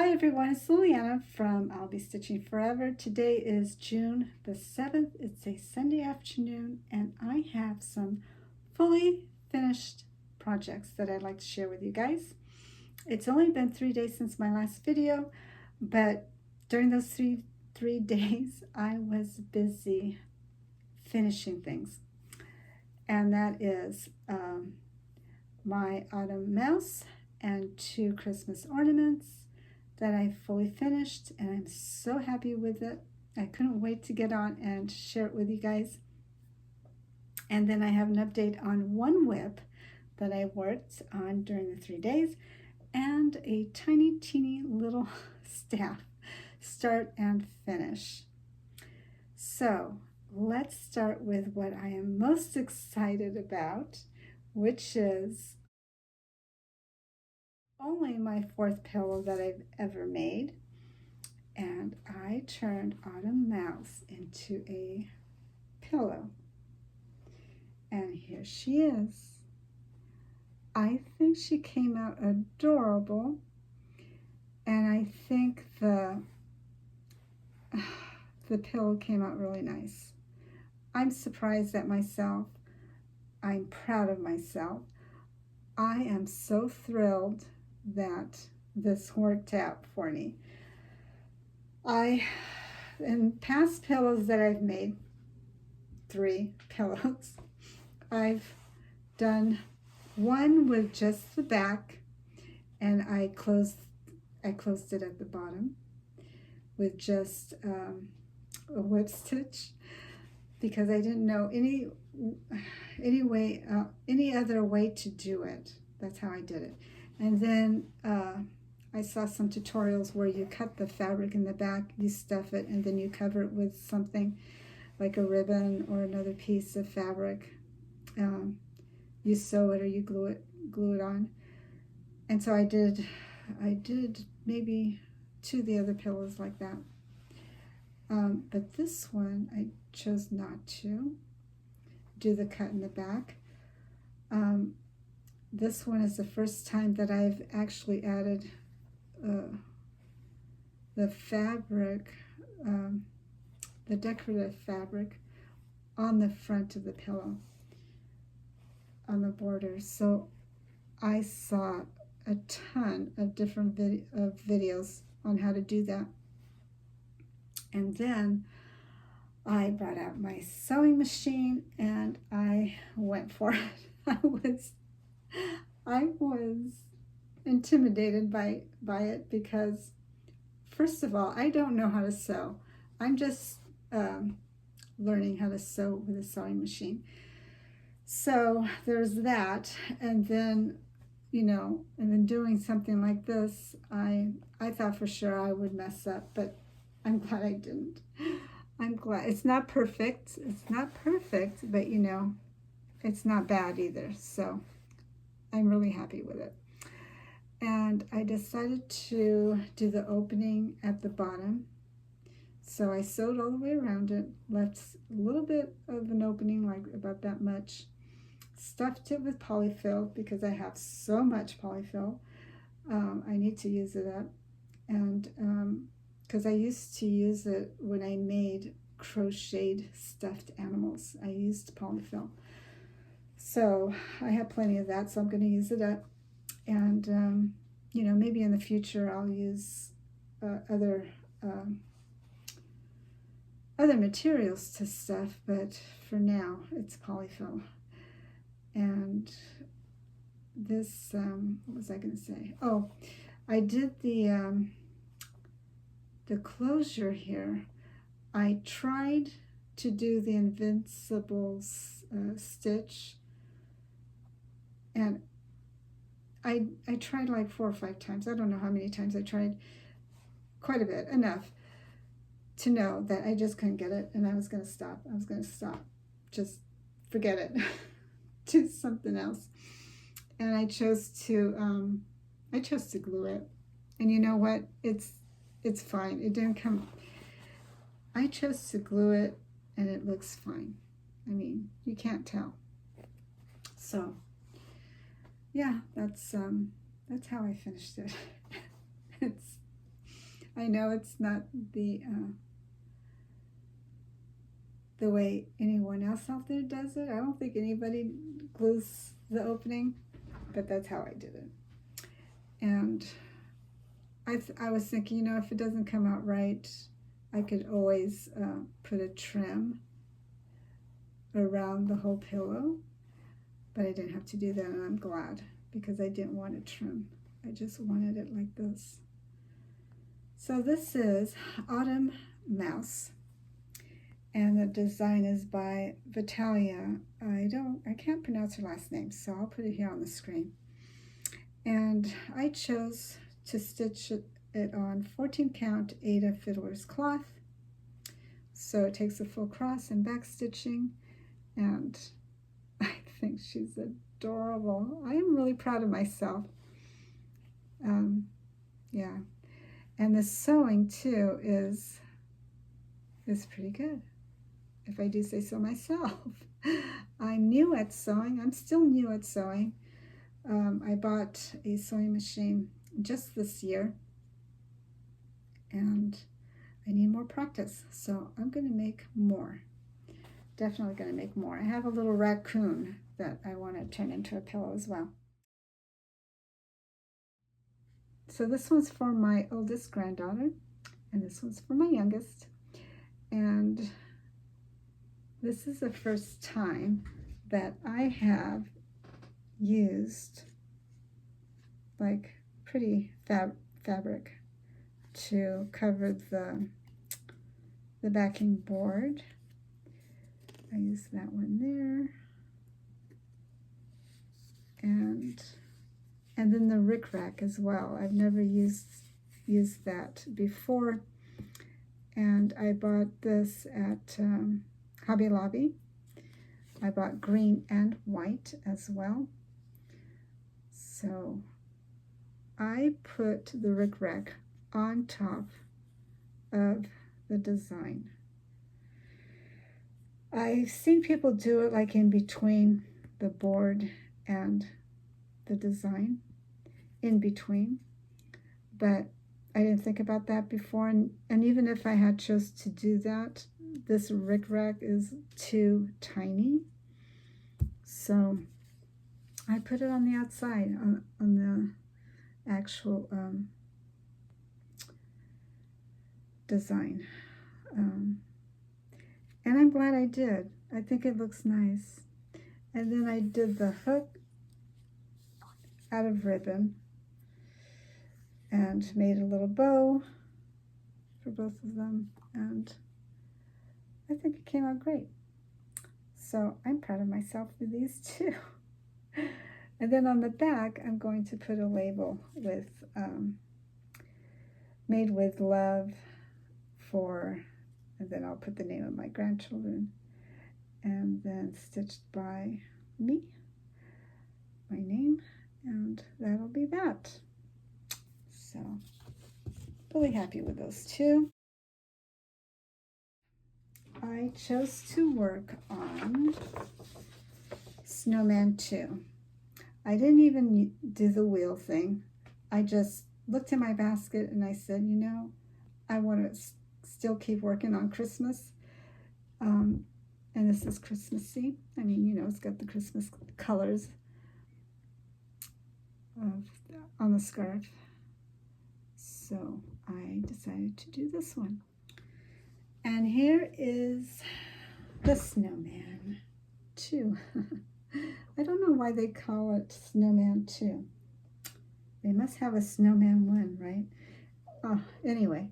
Hi everyone, it's Liliana from I'll Be Stitching Forever. Today is June the 7th. It's a Sunday afternoon and I have some fully finished projects that I'd like to share with you guys. It's only been 3 days since my last video, but during those three days I was busy finishing things. And that is my autumn mouse and 2 Christmas ornaments that I fully finished, and I'm so happy with it. I couldn't wait to get on and share it with you guys. And then I have an update on one WIP that I worked on during the 3 days, and a tiny teeny little staff start and finish. So let's start with what I am most excited about, which is only my 4th pillow that I've ever made, and I turned Autumn Mouse into a pillow, and here she is. I think she came out adorable, and I think the pillow came out really nice. I'm surprised at myself. I'm proud of myself. I am so thrilled that this worked out for me. In past pillows that I've made, 3 pillows, I've done one with just the back, and I closed it at the bottom with just a whip stitch, because I didn't know any other way to do it. That's how I did it. And then I saw some tutorials where you cut the fabric in the back, you stuff it, and then you cover it with something like a ribbon or another piece of fabric. You sew it or you glue it on. And so I did maybe 2 of the other pillows like that. But this one I chose not to do the cut in the back. This one is the first time that I've actually added the fabric, the decorative fabric, on the front of the pillow, on the border. So I saw a ton of different videos on how to do that. And then I brought out my sewing machine and I went for it. I was intimidated by it because, first of all, I don't know how to sew. I'm just learning how to sew with a sewing machine. So there's that, and then doing something like this, I thought for sure I would mess up, but I'm glad I didn't. I'm glad. It's not perfect. It's not perfect, but it's not bad either. So I'm really happy with it. And I decided to do the opening at the bottom. So I sewed all the way around it, left a little bit of an opening, like about that much. Stuffed it with polyfill because I have so much polyfill. I need to use it up. And because I used to use it when I made crocheted stuffed animals. I used polyfill. So I have plenty of that, so I'm going to use it up. And, maybe in the future I'll use other materials to stuff, but for now it's polyfill. And this, what was I going to say? Oh, I did the closure here. I tried to do the invincible stitch, and I tried like 4 or 5 times. I don't know how many times I tried. Quite a bit, enough to know that I just couldn't get it, and I was going to stop. Just forget it. Do something else. And I chose to glue it. And you know what? It's fine. It didn't come. I chose to glue it, and it looks fine. I mean, you can't tell. So yeah, that's how I finished it. I know it's not the way anyone else out there does it. I don't think anybody glues the opening, but that's how I did it. And I was thinking, you know, if it doesn't come out right, I could always put a trim around the whole pillow, but I didn't have to do that, and I'm glad, because I didn't want a trim. I just wanted it like this. So this is Autumn Mouse, and the design is by Vitalia. I can't pronounce her last name, so I'll put it here on the screen. And I chose to stitch it on 14 count Aida Fiddler's cloth. So it takes a full cross and back stitching, and I think she's adorable. I am really proud of myself. Yeah, and the sewing too is pretty good, if I do say so myself. I'm new at sewing. I'm still new at sewing. I bought a sewing machine just this year, and I need more practice, so I'm going to make more. Definitely going to make more. I have a little raccoon that I want to turn into a pillow as well. So this one's for my oldest granddaughter, and this one's for my youngest. And this is the first time that I have used like pretty fabric to cover the backing board. I use that one there, and then the rickrack as well. I've never used that before, and I bought this at Hobby Lobby. I bought green and white as well. So I put the rickrack on top of the design. I've seen people do it like in between the board and the design, in between, but I didn't think about that before, and even if I had chose to do that, this rickrack is too tiny, so I put it on the outside, on the actual design. And I'm glad I did. I think it looks nice. And then I did the hook out of ribbon and made a little bow for both of them, and I think it came out great. So I'm proud of myself for these two. And then on the back, I'm going to put a label with made with love for, and then I'll put the name of my grandchildren, and then stitched by me, my name, and that'll be that. So really happy with those two. I chose to work on Snowman 2. I didn't even do the wheel thing. I just looked in my basket and I said, you know, I want to still keep working on Christmas. And this is Christmassy. I mean, you know, it's got the Christmas colors on the scarf. So I decided to do this one. And here is the Snowman 2. I don't know why they call it Snowman 2. They must have a Snowman 1, right? Oh, anyway.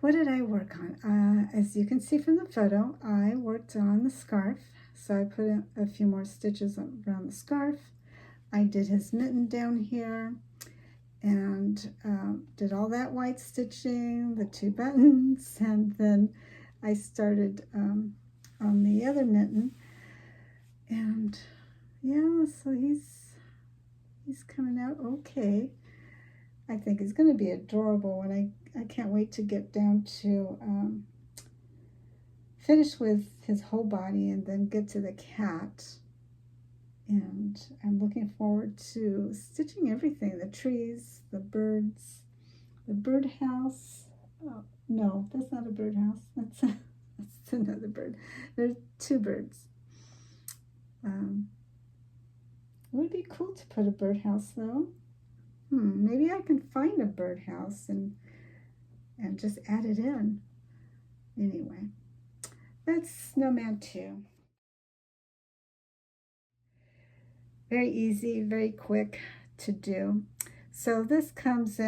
What did I work on? As you can see from the photo, I worked on the scarf. So I put in a few more stitches around the scarf. I did his mitten down here, and did all that white stitching, the 2 buttons, and then I started on the other mitten, and yeah, so he's coming out okay. I think he's going to be adorable, and I can't wait to get down to finish with his whole body and then get to the cat. And I'm looking forward to stitching everything, the trees, the birds, the birdhouse. Oh, no, that's not a birdhouse. That's another bird. There's two birds. It would be cool to put a birdhouse though. Maybe I can find a birdhouse and just add it in. Anyway, that's Snowman 2. Very easy, very quick to do. So this comes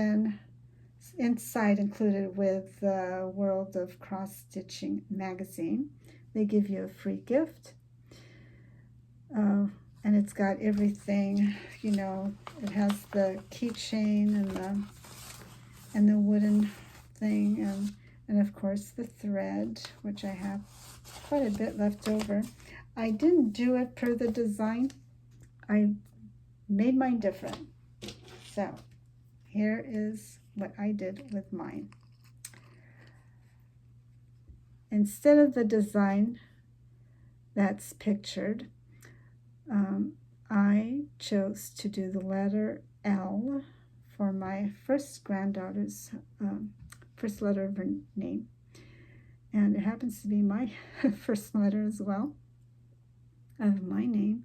inside included with the World of Cross Stitching magazine. They give you a free gift. And it's got everything, you know, it has the keychain and the wooden thing and of course the thread, which I have quite a bit left over. I didn't do it per the design. I made mine different. So here is what I did with mine. Instead of the design that's pictured, I chose to do the letter L for my first granddaughter's first letter of her name. And it happens to be my first letter as well of my name.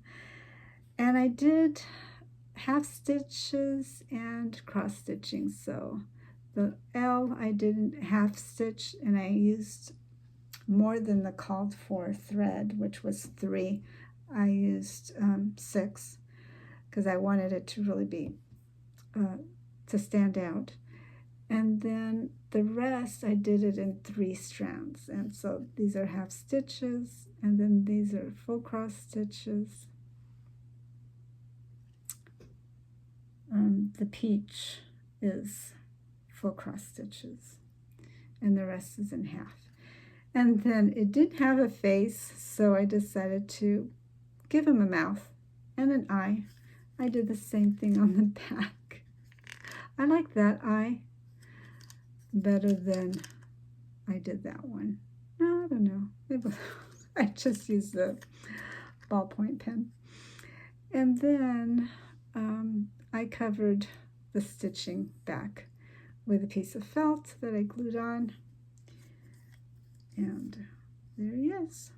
And I did half stitches and cross stitching. So the L I didn't half stitch, and I used more than the called for thread, which was 3. I used 6 because I wanted it to really be to stand out. And then the rest I did it in 3 strands, and so these are half stitches, and then these are full cross stitches. The peach is full cross stitches, and the rest is in half. And then it didn't have a face, so I decided to give him a mouth and an eye. I did the same thing on the back. I like that eye better than I did that one. No, I don't know. I just used the ballpoint pen. And then I covered the stitching back with a piece of felt that I glued on. And there he is.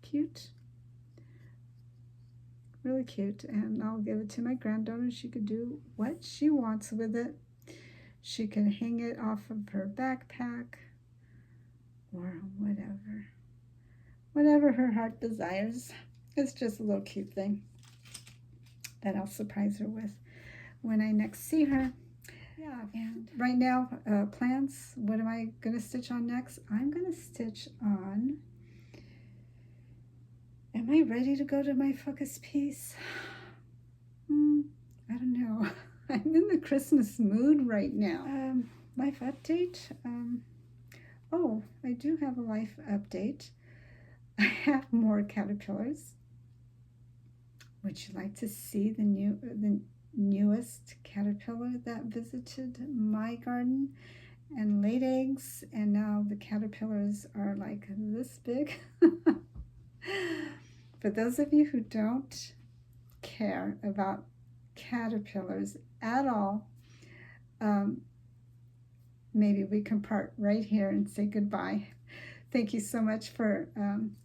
Cute. Really cute. And I'll give it to my granddaughter. She could do what she wants with it. She can hang it off of her backpack or whatever. Whatever her heart desires. It's just a little cute thing that I'll surprise her with when I next see her. Yeah, and right now, plans, what am I going to stitch on next? I'm going to stitch on, am I ready to go to my focus piece? I don't know. I'm in the Christmas mood right now. Life update. Oh, I do have a life update. I have more caterpillars. Would you like to see the newest caterpillar that visited my garden and laid eggs? And now the caterpillars are like this big. For those of you who don't care about caterpillars at all, maybe we can part right here and say goodbye. Thank you so much for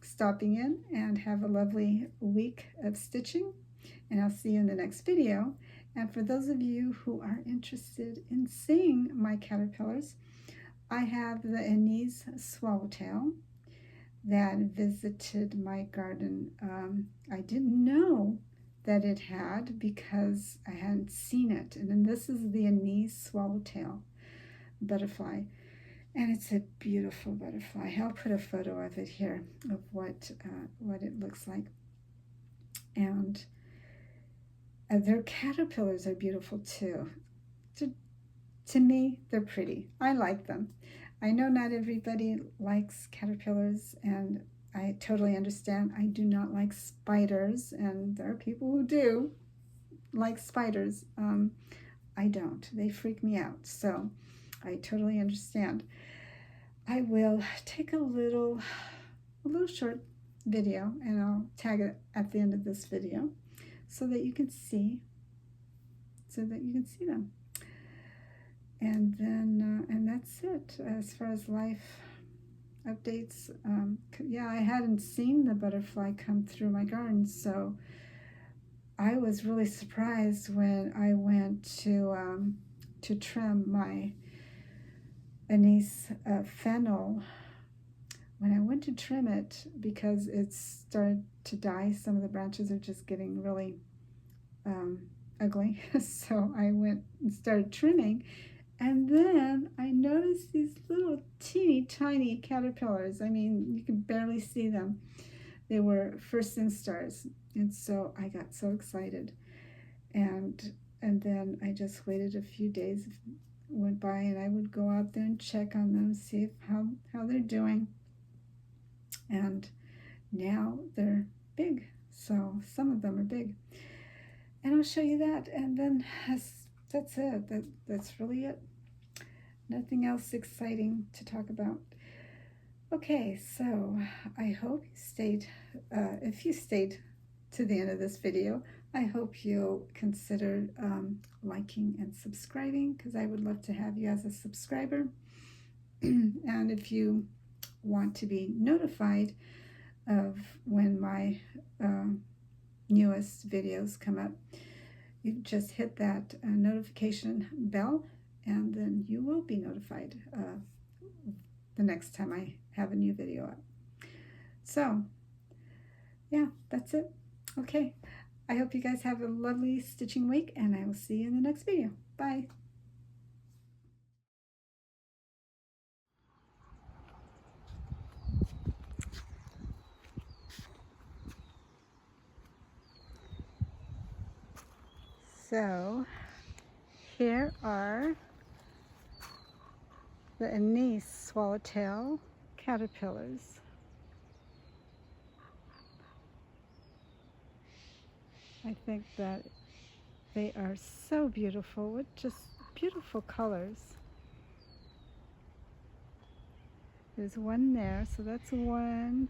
stopping in, and have a lovely week of stitching, and I'll see you in the next video. And for those of you who are interested in seeing my caterpillars, I have the anise swallowtail that visited my garden. I didn't know that it had because I hadn't seen it. And then this is the anise swallowtail butterfly. And it's a beautiful butterfly. I'll put a photo of it here of what it looks like. And their caterpillars are beautiful too. To me, they're pretty. I like them. I know not everybody likes caterpillars, and I totally understand. I do not like spiders, and there are people who do like spiders. I don't. They freak me out. So I totally understand. I will take a little short video, and I'll tag it at the end of this video so that you can see them. And then that's it as far as life updates. Yeah, I hadn't seen the butterfly come through my garden, so I was really surprised when I went to trim my anise fennel. When I went to trim it, because it started to die, some of the branches are just getting really ugly. So I went and started trimming, and then I noticed these little teeny tiny caterpillars. I mean, you could barely see them. They were first instars, and so I got so excited. And then I just waited a few days, went by, and I would go out there and check on them, see how they're doing. And now they're big, so some of them are big. And I'll show you that, and then that's it. That's really it. Nothing else exciting to talk about. Okay, so I hope you stayed, if you stayed to the end of this video, I hope you'll consider liking and subscribing, because I would love to have you as a subscriber. And if you want to be notified of when my newest videos come up, you just hit that notification bell, and then you will be notified the next time I have a new video up. So yeah, that's it. Okay, I hope you guys have a lovely stitching week, and I will see you in the next video. Bye. So here are the anise swallowtail caterpillars. I think that they are so beautiful, with just beautiful colors. There's one there, so that's one.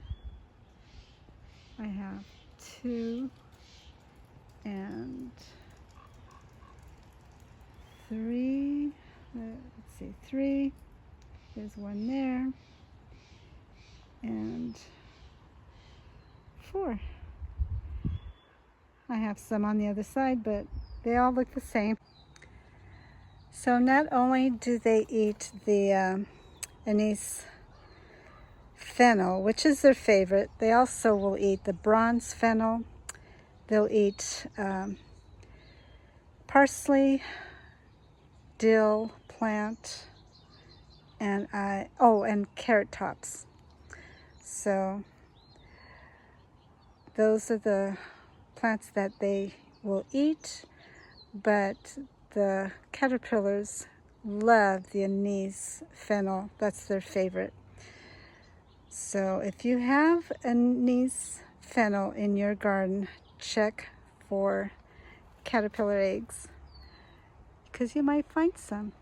I have two and three. Let's see, three. There's one there, and four. I have some on the other side, but they all look the same. So not only do they eat the anise fennel, which is their favorite, they also will eat the bronze fennel. They'll eat parsley, dill plant, and and carrot tops. So those are the plants that they will eat, but the caterpillars love the anise fennel. That's their favorite. So if you have anise fennel in your garden, check for caterpillar eggs, because you might find some.